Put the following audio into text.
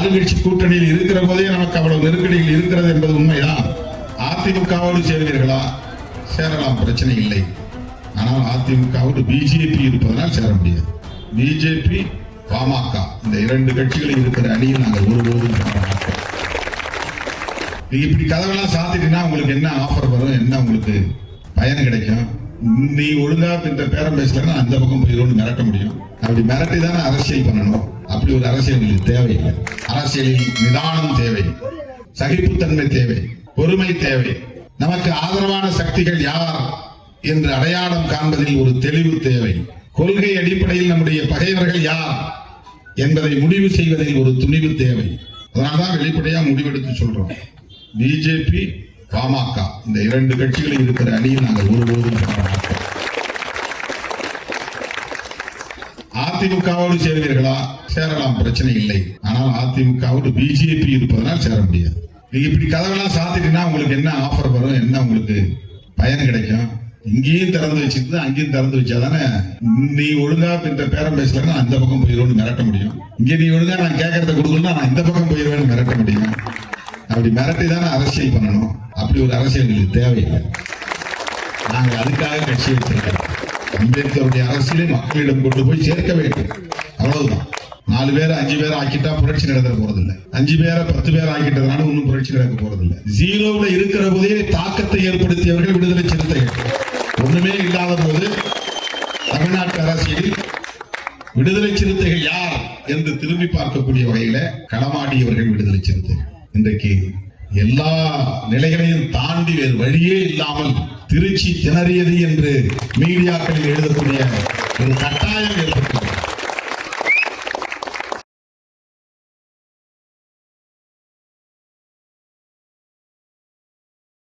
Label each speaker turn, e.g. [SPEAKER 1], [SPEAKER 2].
[SPEAKER 1] ஆளுங்கட்சி கூட்டணியில் இருக்கிற போதே நமக்கு அவ்வளவு நெருக்கடியில் இருக்கிறது என்பது உண்மைதான். அதிமுகவோடு சேர்வீர்களா? சேரலாம், பிரச்சனை இல்லை. ஆனால் அதிமுகவோடு பிஜேபி இருப்பதனால் சேர முடியாது. பிஜேபி, பாமக இந்த இரண்டு கட்சிகளும் இருக்கிற அணியில் நாங்கள் ஒருபோதும் சேர மாட்டோம். நீங்க இப்படி கதவெல்லாம் சாத்திட்டீங்கன்னா உங்களுக்கு என்ன ஆஃபர் வரும், என்ன உங்களுக்கு பயன் கிடைக்கும்? நீ ஒழுங்கா இந்த பேரம் பேசலன்னா அந்த பக்கம் போயிடும் மிரட்ட முடியும். அப்படி மிரட்டி தானே அரசியல் பண்ணணும். அப்படி ஒரு அரசியல் எங்களுக்கு தேவையில்லை. அரசியலில் நிதானம் தேவை, சகிப்புத்தன்மை தேவை, பொறுமை தேவை. நமக்கு ஆதரவான சக்திகள் யார் என்று அடையாளம் காண்பதில் ஒரு தெளிவு தேவை. கொள்கை அடிப்படையில் நம்முடைய பகைவர்கள் யார் என்பதை முடிவு செய்வதில் ஒரு துணிவு தேவை. அதனால்தான் வெளிப்படையா முடிவெடுத்து சொல்றோம். பிஜேபி, பாமக இந்த இரண்டு கட்சிகளும் இருக்கிற அணியில் நாங்கள் ஒருபோதும் சேர மாட்டோம். அதிமுகவோடு சேர்வீர்களா? சேரலாம், பிரச்சனை இல்லை. ஆனால் அதிமுகவோடு பிஜேபி இருப்பதனால் சேர முடியாது. நீங்க இப்படி கதவெல்லாம் சாத்திட்டீங்கன்னா உங்களுக்கு என்ன ஆஃபர் வரும், என்ன உங்களுக்கு பயன் கிடைக்கும்? இங்கேயும் திறந்து வச்சுட்டு அங்கேயும் திறந்து வச்சாதானே நீ ஒழுங்கா இந்த பேரம் பேசலன்னா அந்த பக்கம் போயிடுவோம்னு மிரட்ட முடியும். இங்கே நீ ஒழுங்கா நான் கேட்கறத கொடுக்கணும்னா நான் இந்த பக்கம் போயிடுவேன்னு மிரட்ட முடியும். அப்படி மிரட்டி தானே அரசியல் பண்ணணும். அப்படி ஒரு அரசியல் எங்களுக்கு தேவையில்லை. நாங்கள் அதுக்காக கட்சி வச்சிருக்கிறோம். அம்பேத்கருடைய அரசியலை மக்களிடம் கொண்டு போய் சேர்க்க வேண்டும், அவ்வளவுதான். 4 பேர் 5 பேர் ஆக்கிட்டா புரட்சி நடத்த போறதில்லை. 5 பேரை 10 பேர் ஆக்கிட்டதுனால ஒன்னும் புரட்சி நடக்க போறதில்லை. ஜீரோவுல இருக்கிற போதே தாக்கத்தை ஏற்படுத்தியவர்கள் விடுதலை சிறுத்தைகள். ஒண்ணுமே இல்லாத போது தமிழ்நாட்டு அரசியலில் விடுதலை சிறுத்தைகள் யார் என்று திரும்பி பார்க்கக்கூடிய வகையில களமாடியவர்கள் விடுதலை சிறுத்தைகள். இன்றைக்கு எல்லா நிலைகளையும் தாண்டி வேறு வழியே இல்லாமல் திருச்சி திணறியது என்று மீடியாக்களில் எழுதக்கூடிய ஒரு கட்டாயம் ஏற்பட்டது.